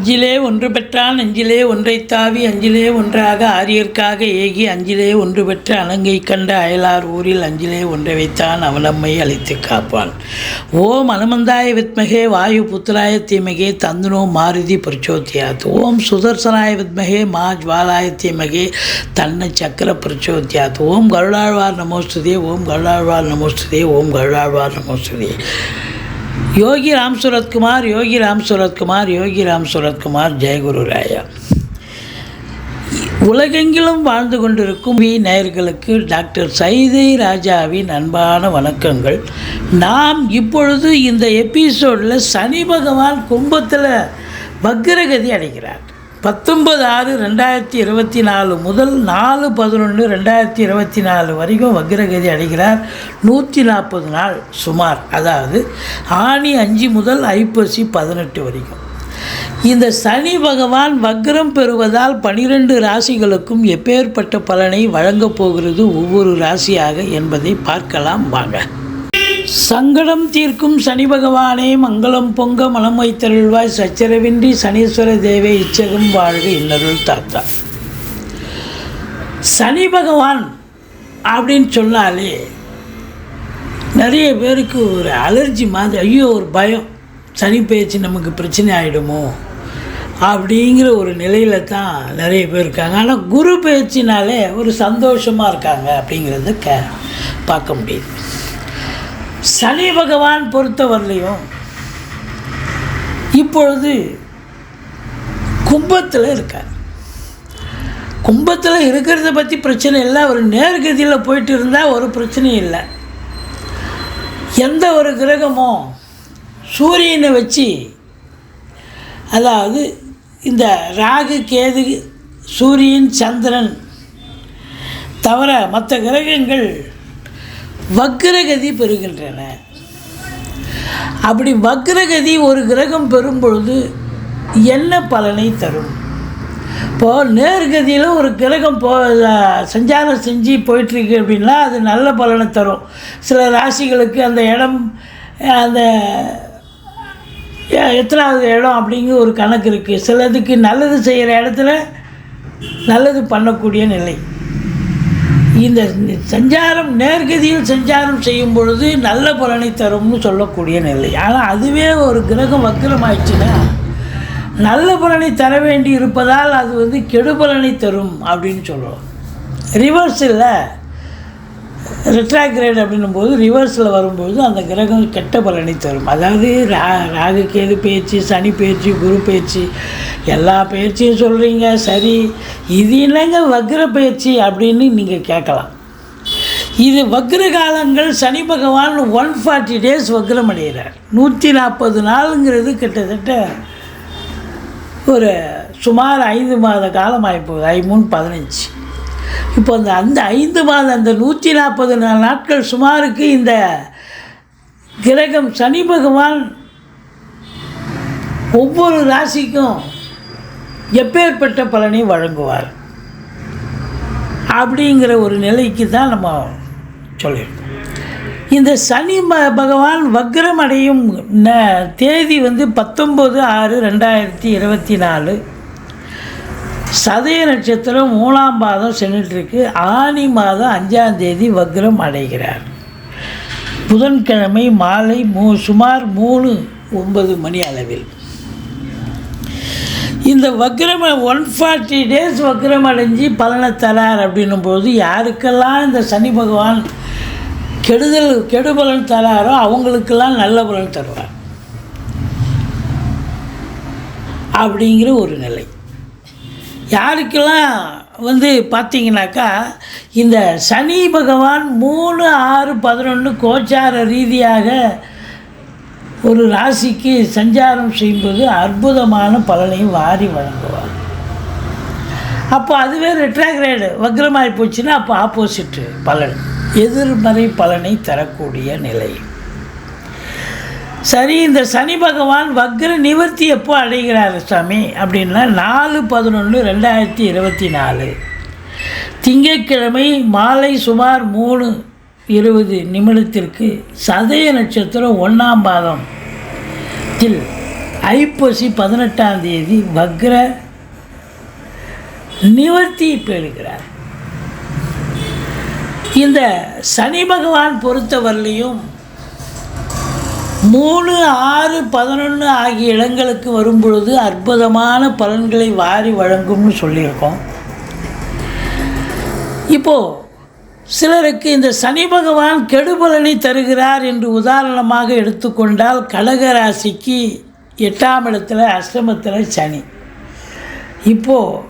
அஞ்சிலே ஒன்று பெற்றான் அஞ்சிலே ஒன்றைத் தாவி அஞ்சிலே ஒன்றாக ஆரியர்க்காக ஏகி அஞ்சிலே ஒன்று பெற்ற அலங்கை கண்ட அயலார் ஊரில் அஞ்சிலே ஒன்றை வைத்தான் அவனம்மை அழைத்து காப்பான். ஓம் அனுமந்தாய வித்மகே வாயு புத்திராய தீமகே தந்துனோ மாருதி பிரச்சோத்யாத். ஓம் சுதர்சனாய வித்மகே மா ஜ்வாலாய தீமகே தன்ன சக்கர பிரச்சோத்யாத். ஓம் கருடாழ்வார் நமோஸ்துதே ஓம் கருடாழ்வார் நமோஸ்துதே ஓம் கருடாழ்வார் நமோஸ்துதே. யோகி ராம் சுரத்குமார் யோகி ராம் சுரத்குமார் யோகி ராம் சுரத்குமார். ஜெயகுரு ராயா. உலகெங்கிலும் வாழ்ந்து கொண்டிருக்கும் நேயர்களுக்கு டாக்டர் சைதை ராஜாவின் அன்பான வணக்கங்கள். நாம் இப்பொழுது இந்த எபிசோடில் சனி பகவான் கும்பத்தில் வக்ரகதி அடைகிறார். 19/6/2024 முதல் 4/11/2024 வரைக்கும் வக்ரகதி அடைகிறார். 140 நாள் சுமார், அதாவது ஆனி 5 முதல் ஐப்பசி 18 வரைக்கும். இந்த சனி பகவான் வக்ரம் பெறுவதால் 12 ராசிகளுக்கும் எப்பேற்பட்ட பலனை வழங்கப் போகிறது ஒவ்வொரு ராசியாக என்பதை பார்க்கலாம் வாங்க. சங்கடம் தீர்க்கும் சனி பகவானே மங்களம் பொங்க மனம் வைத்தருள்வாய். சச்சரவின்றி சனீஸ்வர தேவே இச்சகம் வாழ்க இன்னருள் தாத்தா. சனி பகவான் அப்படின்னு சொன்னாலே நிறைய பேருக்கு ஒரு அலர்ஜி மாதிரி, ஐயோ ஒரு பயம், சனி பேச்சு நமக்கு பிரச்சனை ஆகிடுமோ அப்படிங்கிற ஒரு நிலையில் தான் நிறைய பேர் இருக்காங்க. ஆனால் குரு பேச்சினாலே ஒரு சந்தோஷமாக இருக்காங்க அப்படிங்கிறத பார்க்க முடியுது. சனி பகவான் பொறுத்தவரையிலையும் இப்பொழுது கும்பத்தில் இருக்கார். கும்பத்தில் இருக்கிறத பற்றி பிரச்சனை இல்லை. அவர் நேர்கதியில் போயிட்டு இருந்தால் ஒரு பிரச்சனையும் இல்லை. எந்த ஒரு கிரகமோ சூரியனை வச்சு, அதாவது இந்த ராகு கேது சூரியன் சந்திரன் தவிர மற்ற கிரகங்கள் வக்ரகதி பெறுகின்றன. அப்படி வக்ரகதி ஒரு கிரகம் பெறும் பொழுது என்ன பலனை தரும்? இப்போது நேர்கதியில் ஒரு கிரகம் சஞ்சாரம் செஞ்சு போயிட்டுருக்கு அப்படின்னா அது நல்ல பலனை தரும். சில ராசிகளுக்கு அந்த இடம், அந்த எத்தனாவது இடம் அப்படிங்கிற ஒரு கணக்கு இருக்குது. சிலதுக்கு நல்லது செய்கிற இடத்துல நல்லது பண்ணக்கூடிய நிலை. இந்த சஞ்சாரம் நேர்கதியில் சஞ்சாரம் செய்யும் பொழுது நல்ல பலனை தரும்னு சொல்லக்கூடிய நிலை. ஆனால் அதுவே ஒரு கிரகம் வக்ரமாயிடுச்சுன்னா நல்ல பலனை தர வேண்டி இருப்பதால் அது கெடுபலனை தரும் அப்படின்னு சொல்கிறோம். ரிவர்ஸில் ரெட்ராக்ரேட் அப்படின்னும்போது ரிவர்ஸில் வரும்போது அந்த கிரகம் கெட்ட பலனை தரும். அதாவது ராகு கேது பயிற்சி, சனி பயிற்சி, குரு பயிற்சி, எல்லா பயிற்சியும் சொல்கிறீங்க சரி, இது என்னங்க வக்ர பயிற்சி அப்படின்னு நீங்கள் கேட்கலாம். இது வக்ர காலங்கள். சனி பகவான் 140 days வக்ரம் அடைகிறார். 140 நாளுங்கிறது கிட்டத்தட்ட ஒரு சுமார் 5 மாத காலம் ஆகிப்போகுது. 5×3=15. இப்போ அந்த 5 மாதம், அந்த 140 நாட்கள் சுமாருக்கு இந்த கிரகம் சனி பகவான் ஒவ்வொரு ராசிக்கும் எப்பேற்பட்ட பலனை வழங்குவார் அப்படிங்கிற ஒரு நிலைக்கு தான் நம்ம சொல்லியிருக்கோம். இந்த சனி பகவான் வக்ரம் அடையும் தேதி 19/6/2024 சதய நட்சத்திரம் 3ஆம் பாதம் சென்றுட்டுருக்கு. ஆனி மாதம் 5ஆம் தேதி வக்ரம் அடைகிறார். புதன்கிழமை மாலை சுமார் 3:09 மணி அளவில். இந்த வக்ரம் 140 days வக்ரம் அடைஞ்சு பலனை தரார் அப்படின்னும்போது யாருக்கெல்லாம் இந்த சனி பகவான் கெடுபலன் தராரோ அவங்களுக்கெல்லாம் நல்ல பலன் தருவார் அப்படிங்கிற ஒரு நிலை. யாருக்கெல்லாம் பார்த்தீங்கன்னாக்கா இந்த சனி பகவான் 3/6/11 கோச்சார ரீதியாக ஒரு ராசிக்கு சஞ்சாரம் செய்யும்போது அற்புதமான பலனையும் வாரி வழங்குவார். அப்போ அதுவே ரெட்ராக்ரேடு வக்ரமாகி போச்சுன்னா அப்போ ஆப்போசிட்டு பலன், எதிர்மறை பலனை தரக்கூடிய நிலை. சரி, இந்த சனி பகவான் வக்ர நிவர்த்தி எப்போ அடைகிறார் சாமி அப்படின்னா 4/11/2024 திங்கட்கிழமை மாலை சுமார் 3:20 சதய நட்சத்திரம் 1ஆம் பாதத்தில் ஐப்பசி 18ஆம் தேதி வக்ர நிவர்த்தி பெறுகிறார். இந்த சனி பகவான் பொறுத்தவரையிலையும் 3, 6, 11 ஆகிய இடங்களுக்கு வரும்பொழுது அற்புதமான பலன்களை வாரி வழங்கும்னு சொல்லியிருக்கோம். இப்போது சிலருக்கு இந்த சனி பகவான் கெடுபலனை தருகிறார் என்று உதாரணமாக எடுத்துக்கொண்டால் கடக ராசிக்கு 8ஆம் இடத்துல அஷ்டமத்தில் சனி. இப்போது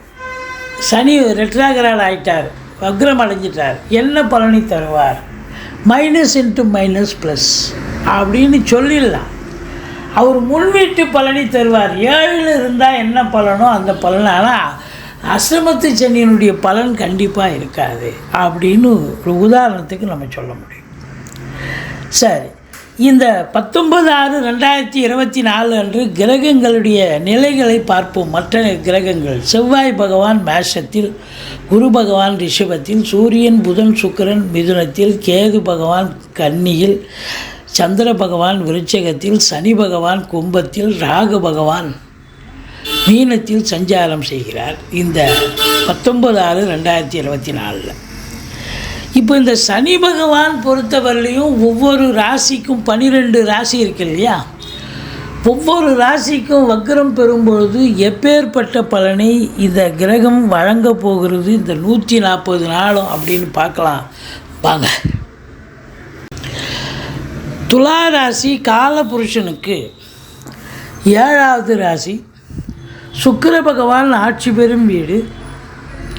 சனி ரெட்ராகிராட் ஆகிட்டார், வக்ரம் அடைஞ்சிட்டார். என்ன பலனை தருவார்? மைனஸ் இன்ட்டு மைனஸ் ப்ளஸ் அப்படின்னு சொல்லிடலாம். அவர் முன்வீட்டு பலனை தருவார். 7 இருந்தால் என்ன பலனோ அந்த பலன். ஆனால் அஷ்டமத்து சனியினுடைய பலன் கண்டிப்பாக இருக்காது அப்படின்னு ஒரு உதாரணத்துக்கு நம்ம சொல்ல முடியும். சரி, இந்த 19/6/2024 அன்று கிரகங்களுடைய நிலைகளை பார்ப்போம். மற்ற கிரகங்கள்: செவ்வாய் பகவான் மேஷத்தில், குரு பகவான் ரிஷபத்தில், சூரியன் புதன் சுக்கிரன் மிதுனத்தில், கேது பகவான் கன்னியில், சந்திர பகவான் விருச்சிகத்தில், சனி பகவான் கும்பத்தில், ராகு பகவான் மீனத்தில் சஞ்சாரம் செய்கிறார் இந்த 19/6/2024. இப்போ இந்த சனி பகவான் பொறுத்தவரையிலையும் ஒவ்வொரு ராசிக்கும் 12 ராசி இருக்கு இல்லையா? ஒவ்வொரு ராசிக்கும் வக்ரம் பெறும்பொழுது எப்பேற்பட்ட பலனை இந்த கிரகம் வழங்க போகிறது இந்த 140 நாளும் அப்படின்னு பார்க்கலாம் வாங்க. துலா ராசி காலபுருஷனுக்கு 7வது ராசி. சுக்கிர பகவான் ஆட்சி பெறும் வீடு.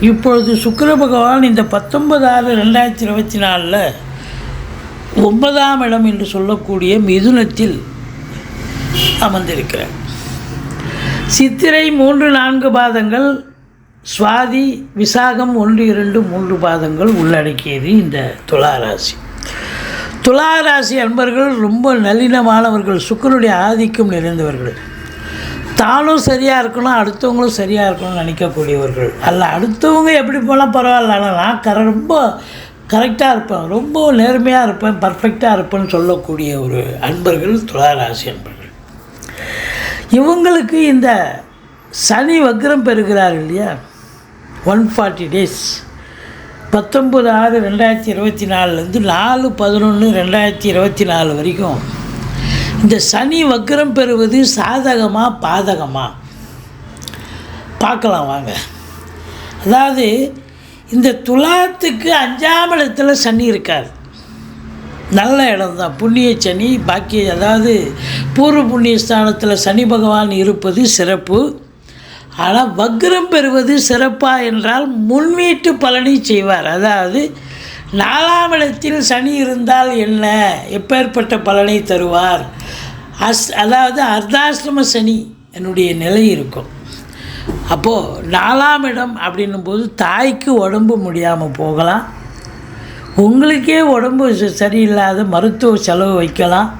இப்பொழுது சுக்கிர பகவான் இந்த 19/6/2024 9ஆம் இடம் என்று சொல்லக்கூடிய மிதுனத்தில் அமர்ந்திருக்கிறார். சித்திரை 3, 4 பாதங்கள், சுவாதி விசாகம் 1, 2, 3 பாதங்கள் உள்ளடக்கியது இந்த துளாராசி. துளாராசி அன்பர்கள் ரொம்ப நளினமானவர்கள், சுக்கிரனுடைய ஆதிக்கம் நிறைந்தவர்கள். தானும் சரியாக இருக்கணும், அடுத்தவங்களும் சரியாக இருக்கணும்னு நினைக்கக்கூடியவர்கள் அல்ல. அடுத்தவங்க எப்படி போனால் பரவாயில்ல, ஆனால் நான் ரொம்ப கரெக்டாக இருப்பேன், ரொம்ப நேர்மையாக இருப்பேன், பர்ஃபெக்டாக இருப்பேன்னு சொல்லக்கூடிய ஒரு அன்பர்கள் துளாராசி அன்பர்கள். இவங்களுக்கு இந்த சனி வக்ரம் பெறுகிறார் இல்லையா, 140 டேஸ் 19/6/2024 4/11/2024 வரைக்கும் இந்த சனி வக்ரம் பெறுவது சாதகமாக பாதகமாக பார்க்கலாம் வாங்க. அதாவது இந்த துலாத்துக்கு 5ஆம் இடத்துல சனி இருக்கார், நல்ல இடம் தான், புண்ணிய சனி. பாக்கி அதாவது பூர்வ புண்ணிய ஸ்தானத்தில் சனி பகவான் இருப்பது சிறப்பு. ஆனால் வக்ரம் பெறுவது சிறப்பா என்றால் முன்வீட்டு பலனை செய்வார். அதாவது 4ஆம் இடத்தில் சனி இருந்தால் என்ன, எப்பேற்பட்ட பலனை தருவார்? அதாவது அர்த்தாஷ்டம சனி என்னுடைய நிலை இருக்கும். அப்போது 4ஆம் இடம் அப்படின்னும்போது தாய்க்கு உடம்பு முடியாமல் போகலாம், உங்களுக்கே உடம்பு சரியில்லாத மருத்துவ செலவு வைக்கலாம்.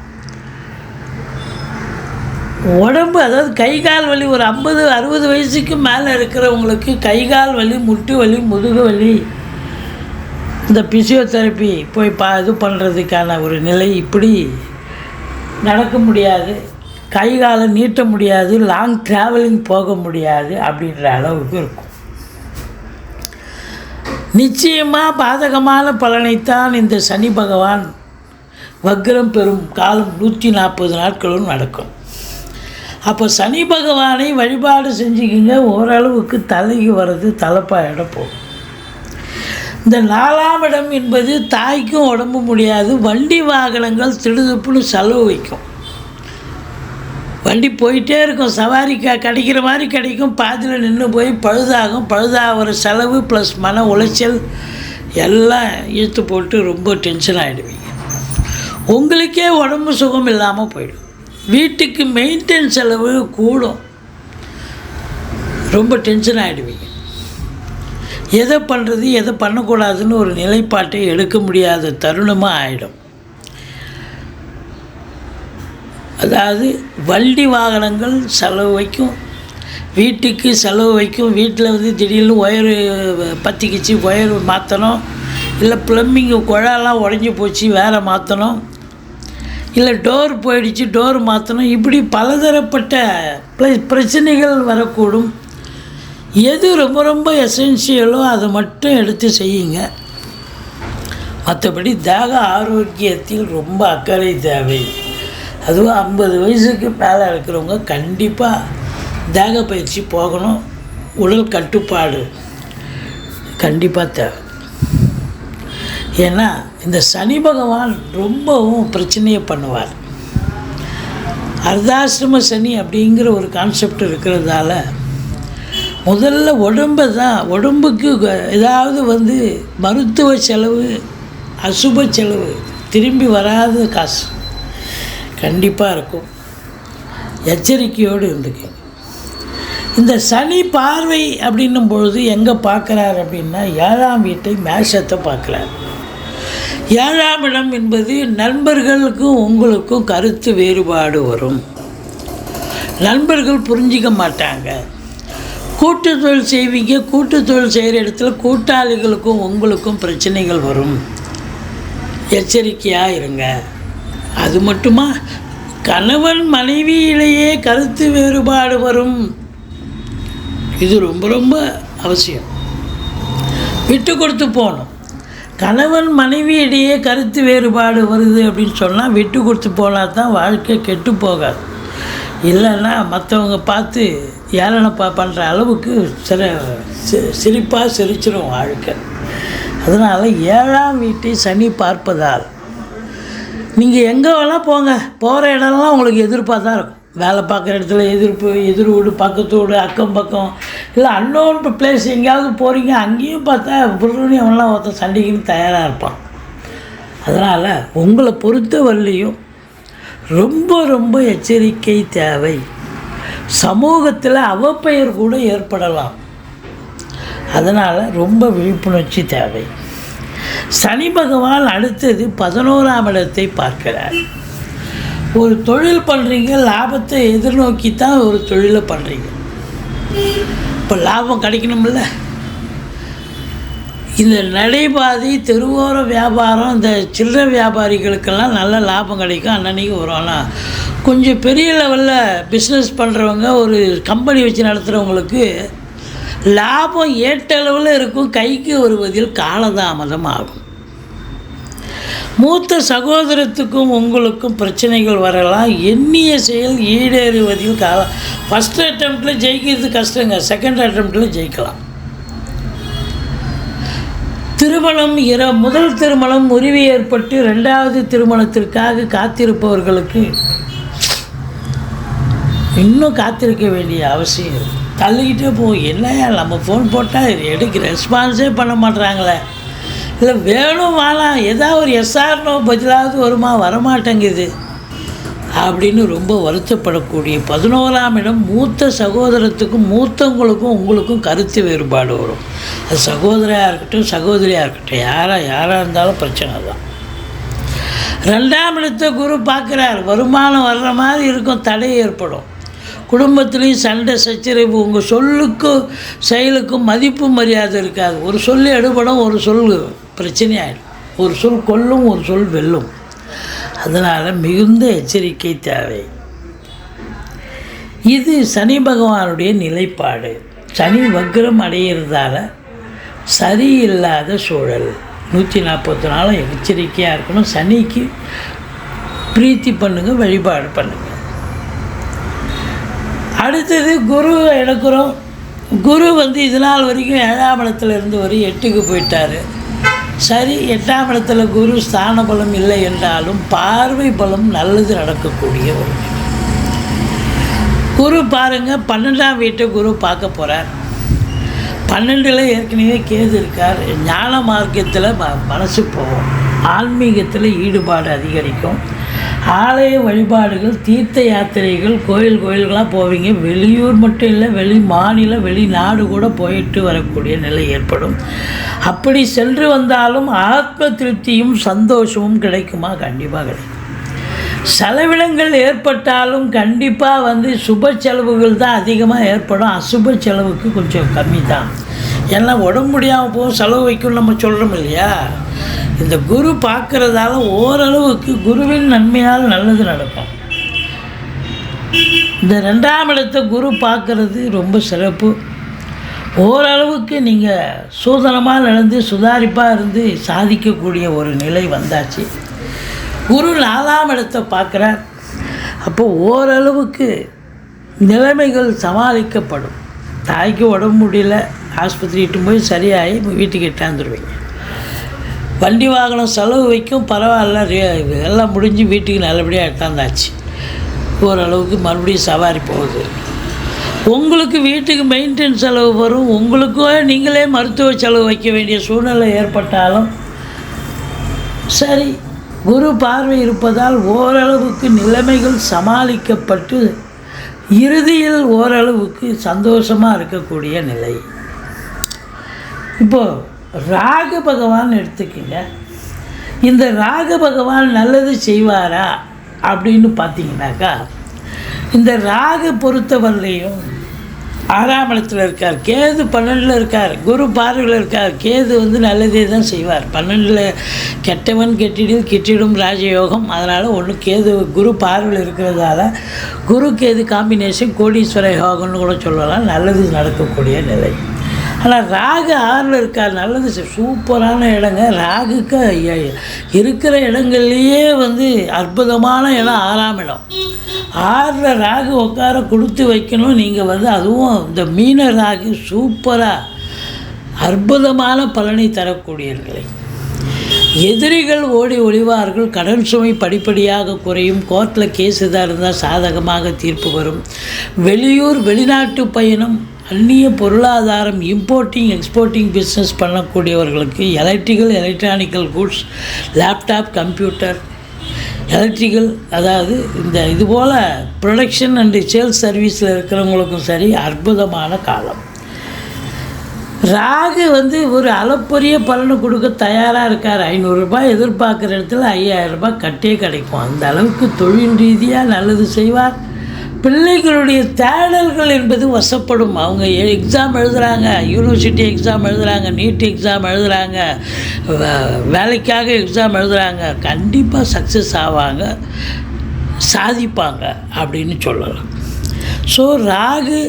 உடம்பு அதாவது கை கால் வலி, ஒரு 50-60 வயசுக்கு மேலே இருக்கிறவங்களுக்கு கை கால் வலி, முட்டு வலி, முதுகு வலி, இந்த பிசியோதெரப்பி போய் இது பண்ணுறதுக்கான ஒரு நிலை, இப்படி நடக்க முடியாது, கை காலை நீட்ட முடியாது, லாங் ட்ராவலிங் போக முடியாது அப்படின்ற அளவுக்கு இருக்கும். நிச்சயமாக பாதகமான பலனைத்தான் இந்த சனி பகவான் வக்ரம் பெறும் காலம் 140 நாட்களும் நடக்கும். அப்போ சனி பகவானை வழிபாடு செஞ்சுக்கிங்க, ஓரளவுக்கு தலைக்கு வர்றது தலைப்பாயிட போகும். இந்த 4ஆம் இடம் என்பது தாய்க்கும் உடம்பு முடியாது, வண்டி வாகனங்கள் திடுதுப்புன்னு செலவு வைக்கும். வண்டி போயிட்டே இருக்கும், சவாரி கிடைக்கிற மாதிரி கிடைக்கும், பாதியில் நின்று போய் பழுதாகும். பழுதாகிற செலவு ப்ளஸ் மன உளைச்சல் எல்லாம் இழுத்து போட்டு ரொம்ப டென்ஷன் ஆகிடுவீங்க. உங்களுக்கே உடம்பு சுகம் இல்லாமல் போயிடும். வீட்டுக்கு மெயின்டெனன்ஸ் செலவு கூடும், ரொம்ப டென்ஷன் ஆகிடுவீங்க. எதை பண்ணுறது எதை பண்ணக்கூடாதுன்னு ஒரு நிலைப்பாட்டை எடுக்க முடியாத தருணமாக ஆகிடும். அதாவது வண்டி வாகனங்கள் செலவு வைக்கும், வீட்டுக்கு செலவு வைக்கும். வீட்டில் திடீர்னு ஒயரு பற்றிக்கிச்சு, ஒயர் மாற்றணும், இல்லை ப்ளம்பிங்கு குழாலாம் உடஞ்சி போச்சு வேறு மாற்றணும். இல்லை டோர் போயிடுச்சு, டோர் மாற்றணும், இப்படி பலதரப்பட்ட பிரச்சனைகள் வரக்கூடும். எது ரொம்ப ரொம்ப எசென்ஷியலோ அதை மட்டும் எடுத்து செய்யுங்க. மற்றபடி தேக ஆரோக்கியத்தில் ரொம்ப அக்கறை தேவை. அதுவும் 50 வயசுக்கு மேலே இருக்கிறவங்க கண்டிப்பாக தேக பயிற்சி போகணும். உடல் கட்டுப்பாடு கண்டிப்பாக தேவை. ஏன்னா இந்த சனி பகவான் ரொம்பவும் பிரச்சனையை பண்ணுவார். அர்த்தாசிரம சனி அப்படிங்கிற ஒரு கான்செப்ட் இருக்கிறதால முதல்ல உடம்புக்கு ஏதாவது மருத்துவ செலவு, அசுப செலவு, திரும்பி வராத காசு கண்டிப்பாக இருக்கும். எச்சரிக்கையோடு இருந்துக்க. இந்த சனி பார்வை அப்படின்னும் பொழுது எங்கே பார்க்குறார் அப்படின்னா 7ஆம் வீட்டை மேஷத்தை பார்க்குறார். 7ஆம் இடம் என்பது நண்பர்களுக்கும் உங்களுக்கும் கருத்து வேறுபாடு வரும். நண்பர்கள் புரிஞ்சிக்க மாட்டாங்க. கூட்டு தொழில் செய்வீங்க, கூட்டு தொழில் செய்கிற இடத்துல கூட்டாளிகளுக்கும் உங்களுக்கும் பிரச்சனைகள் வரும். எச்சரிக்கையாக இருங்க. அது மட்டுமா, கணவன் மனைவியிலேயே கருத்து வேறுபாடு வரும். இது ரொம்ப ரொம்ப அவசியம். விட்டு கொடுத்து போகணும். கணவன் மனைவியிடையே கருத்து வேறுபாடு வருது அப்படின்னு சொன்னால் விட்டு கொடுத்து போனால் தான் வாழ்க்கை கெட்டு போகாது. இல்லைன்னா மற்றவங்க பார்த்து ஏளனப்பா பண்ணுற அளவுக்கு சிரிப்பாக சிரிச்சிடும் வாழ்க்கை. அதனால் 7ஆம் வீட்டை சனி பார்ப்பதால் நீங்கள் எங்கே வேணால் போங்க, போகிற இடம்லாம் உங்களுக்கு எதிர்ப்பாக தான் இருக்கும். வேலை பார்க்குற இடத்துல எதிர்ப்பு, எதிர் வீடு, பக்கத்து வீடு, அக்கம் பக்கம், இல்லை அன்னோன் பிளேஸ் எங்கேயாவது போகிறீங்க, அங்கேயும் பார்த்தா புருவனி அவன்லாம் ஒருத்தர் சண்டைக்குன்னு தயாராக இருப்பான். அதனால் உங்களை பொறுத்த வரலையும் ரொம்ப ரொம்ப எச்சரிக்கை தேவை. சமூகத்தில் அவப்பெயர் கூட ஏற்படலாம். அதனால் ரொம்ப விழிப்புணர்ச்சி தேவை. சனி பகவான் அடுத்தது 11ஆம் இடத்தை பார்க்கிறார். ஒரு தொழில் பண்ணுறீங்க, லாபத்தை எதிர்நோக்கி தான் ஒரு தொழிலை பண்ணுறீங்க. இப்போ லாபம் கிடைக்கணும்ல. இந்த நடைபாதை, தெருவோர வியாபாரம், இந்த சில்லறை வியாபாரிகளுக்கெல்லாம் நல்ல லாபம் கிடைக்கும், அன்னன்னைக்கு வரும். ஆனால் கொஞ்சம் பெரிய லெவலில் பிஸ்னஸ் பண்ணுறவங்க, ஒரு கம்பெனி வச்சு நடத்துகிறவங்களுக்கு லாபம் ஏற்றளவில் இருக்கும், கைக்கு வருவதில் காலதாமதம் ஆகும். மூத்த சகோதரத்துக்கும் உங்களுக்கும் பிரச்சனைகள் வரலாம். எண்ணிய செயல் ஈடேறுவதில் ஃபஸ்ட் அட்டெம்ப்டில் ஜெயிக்கிறது கஷ்டங்க, செகண்ட் அட்டெம்ப்டில் ஜெயிக்கலாம். திருமணம், முதல் திருமணம் முறிவு ஏற்பட்டு 2வது திருமணத்திற்காக காத்திருப்பவர்களுக்கு இன்னும் காத்திருக்க வேண்டிய அவசியம். தள்ளிக்கிட்டே போகும். என்னையா நம்ம ஃபோன் போட்டால் எடுக்க ரெஸ்பான்ஸே பண்ண மாட்டுறாங்களே, இல்லை வேணும் வேணாம் ஏதாவது ஒரு எஸ்ஆர்னோ பதிலாவது வருமா, வரமாட்டேங்குது அப்படின்னு ரொம்ப வருத்தப்படக்கூடிய 11ஆம் இடம் மூத்த சகோதரத்துக்கும் மூத்தவங்களுக்கும் உங்களுக்கும் கருத்து வேறுபாடு வரும். அது சகோதரியாக இருக்கட்டும், சகோதரியாக இருக்கட்டும், யாராக இருந்தாலும் பிரச்சனை தான். 2ஆம் இடத்தை குரு பார்க்குறார். வருமானம் வர்ற மாதிரி இருக்கும், தடை ஏற்படும். குடும்பத்துலேயும் சண்டை சச்சரவு. உங்கள் சொல்லுக்கும் செயலுக்கும் மதிப்பு மரியாதை இருக்காது. ஒரு சொல் எடுபடும், ஒரு சொல் பிரச்சனையாயிடும். ஒரு சொல் கொல்லும், ஒரு சொல் வெல்லும். அதனால் மிகுந்த எச்சரிக்கை தேவை. இது சனி பகவானுடைய நிலைப்பாடு. சனி வக்ரம் அடைகிறதால சரியில்லாத சூழல். 140 நாளும் எச்சரிக்கையாக இருக்கணும். சனிக்கு பிரீத்தி பண்ணுங்கள், வழிபாடு பண்ணுங்கள். அடுத்தது குரு எடுக்கிறோம். குரு இது நாள் வரைக்கும் 7ஆம் இடத்துல இருந்து 8க்கு போயிட்டார். சரி, 8ஆம் இடத்துல குரு ஸ்தான பலம் இல்லை என்றாலும் பார்வை பலம் நல்லது நடக்கக்கூடிய ஒரு குரு. பாருங்கள், 12ஆம் வீட்டை குரு பார்க்க போகிறார். 12ல் ஏற்கனவே கேது இருக்கார். ஞான மார்க்கத்தில் மனசு போகும். ஆன்மீகத்தில் ஈடுபாடு அதிகரிக்கும். ஆலய வழிபாடுகள், தீர்த்த யாத்திரைகள், கோயில்களாக போவீங்க. வெளியூர் மட்டும் இல்லை, வெளி மாநில வெளிநாடு கூட போயிட்டு வரக்கூடிய நிலை ஏற்படும். அப்படி சென்று வந்தாலும் ஆத்ம திருப்தியும் சந்தோஷமும் கிடைக்குமா? கண்டிப்பாக கிடைக்கும். செலவினங்கள் ஏற்பட்டாலும் கண்டிப்பாக சுப செலவுகள் தான் அதிகமாக ஏற்படும். அசுப செலவுக்கு கொஞ்சம் கம்மி தான். ஏன்னா உடம்பு முடியாமல் போகும், செலவு வைக்கும்னு நம்ம சொல்கிறோம் இல்லையா. இந்த குரு பார்க்குறதால ஓரளவுக்கு குருவின் நன்மையால் நல்லது நடக்கும். இந்த 2ஆம் இடத்தை குரு பார்க்குறது ரொம்ப சிறப்பு. ஓரளவுக்கு நீங்கள் சூதனமாக நடந்து சுதாரிப்பாக இருந்து சாதிக்கக்கூடிய ஒரு நிலை வந்தாச்சு. குரு 4ஆம் இடத்தை பார்க்குறார். அப்போ ஓரளவுக்கு நிலைமைகள் சமாளிக்கப்படும். தாய்க்கு உடம்பு முடியல, ஆஸ்பத்திரி இட்டு போய் சரியாகி வீட்டுக்கு எட்டாந்துருவீங்க. வண்டி வாகனம் செலவு வைக்கும், பரவாயில்ல, எல்லாம் முடிஞ்சு வீட்டுக்கு நல்லபடியாக எட்டாந்தாச்சு. ஓரளவுக்கு மறுபடியும் சவாரி போகுது. உங்களுக்கு வீட்டுக்கு மெயின்டெனன்ஸ் செலவு வரும். உங்களுக்கோ நீங்களே மருத்துவ செலவு வைக்க வேண்டிய சூழ்நிலை ஏற்பட்டாலும் சரி, குரு பார்வை இருப்பதால் ஓரளவுக்கு நிலைமைகள் சமாளிக்கப்பட்டு இறுதியில் ஓரளவுக்கு சந்தோஷமாக இருக்கக்கூடிய நிலை. இப்போது ராகு பகவான் எடுத்துக்கிங்க. இந்த ராகு பகவான் நல்லது செய்வாரா அப்படின்னு பார்த்தீங்கன்னாக்கா, இந்த ராகு பொறுத்தவரையிலையும் 6ஆம் இடத்துல இருக்கார், கேது 12ல் இருக்கார், குரு பார்வையில் இருக்கார். கேது நல்லதே தான் செய்வார். 12ல் கெட்டவன் கெட்டிடும் ராஜயோகம். அதனால் ஒன்று கேது குரு பார்வையில் இருக்கிறதால குரு கேது காம்பினேஷன் கோடீஸ்வர யோகம்னு கூட சொல்லலாம், நல்லது நடக்கக்கூடிய நிலை. ஆனால் ராகு 6ல் இருக்கார், நல்லது சூப்பரான இடங்க. ராகுக்கு இருக்கிற இடங்கள்லேயே அற்புதமான இடம் 6ஆம் இடம். 6ல் ராகு உட்கார கொடுத்து வைக்கணும். நீங்கள் அதுவும் இந்த மீன ராகு சூப்பராக அற்புதமான பலனை தரக்கூடிய நிலை. எதிரிகள் ஓடி ஒளிவார்கள். கடன் சுமை படிப்படியாக குறையும். கோர்ட்டில் கேஸ் எதாக இருந்தால் சாதகமாக தீர்ப்பு வரும். வெளியூர் வெளிநாட்டு பயணம், அந்நிய பொருளாதாரம், இம்போர்ட்டிங் எக்ஸ்போர்ட்டிங் பிஸ்னஸ் பண்ணக்கூடியவர்களுக்கு electronical goods, laptop, computer, electrical, அதாவது இந்த இதுபோல் ப்ரொடக்ஷன் அண்டு சேல்ஸ் சர்வீஸில் இருக்கிறவங்களுக்கும் சரி அற்புதமான காலம். ராகு ஒரு அளப்பரிய பலனை கொடுக்க தயாராக இருக்கார். 500 ரூபாய் எதிர்பார்க்குற இடத்துல 5000 ரூபாய் கட்டே கிடைக்கும். அந்த அளவுக்கு தொழில் ரீதியாக நல்லது செய்வார். பிள்ளைகளுடைய தேடல்கள் என்பது வசப்படும். அவங்க எக்ஸாம் எழுதுகிறாங்க, யூனிவர்சிட்டி எக்ஸாம் எழுதுகிறாங்க, நீட் எக்ஸாம் எழுதுகிறாங்க, வேலைக்காக எக்ஸாம் எழுதுகிறாங்க, கண்டிப்பாக சக்ஸஸ் ஆவாங்க, சாதிப்பாங்க அப்படின்னு சொல்லலாம். ஸோ ராகு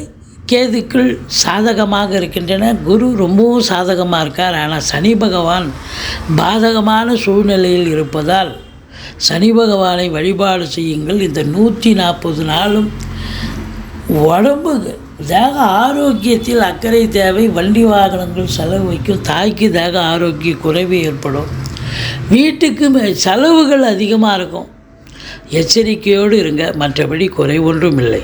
கேதுக்கள் சாதகமாக இருக்கின்றன. குரு ரொம்பவும் சாதகமாக இருக்கார். ஆனால் சனி பகவான் பாதகமான சூழ்நிலையில் இருப்பதால் சனி பகவானை வழிபாடு செய்யுங்கள். இந்த 140 நாளும் உடம்பு தேக ஆரோக்கியத்தில் அக்கறை தேவை. வண்டி வாகனங்கள் செலவு வைக்கும். தாய்க்கு தேக ஆரோக்கிய குறைவு ஏற்படும். வீட்டுக்கு செலவுகள் அதிகமாக இருக்கும். எச்சரிக்கையோடு இருங்க. மற்றபடி குறை ஒன்றும் இல்லை.